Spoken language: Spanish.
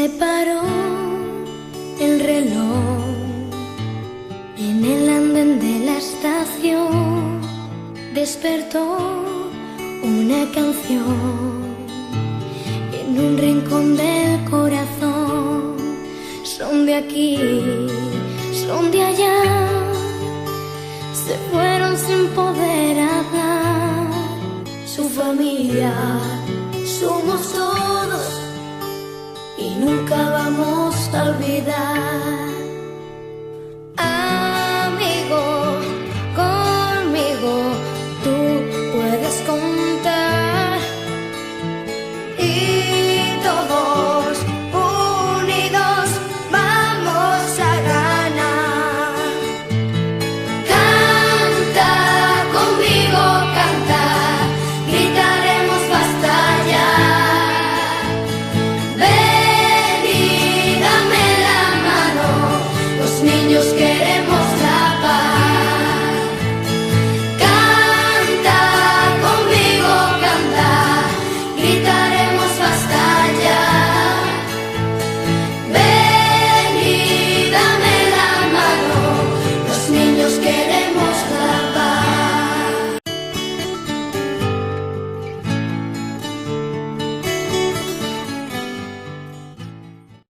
Se paró el reloj en el andén de la estación, despertó una canción en un rincón del corazón. Son de aquí, son de allá, se fueron sin poder hablar. Su familia somos todos y nunca vamos a olvidar.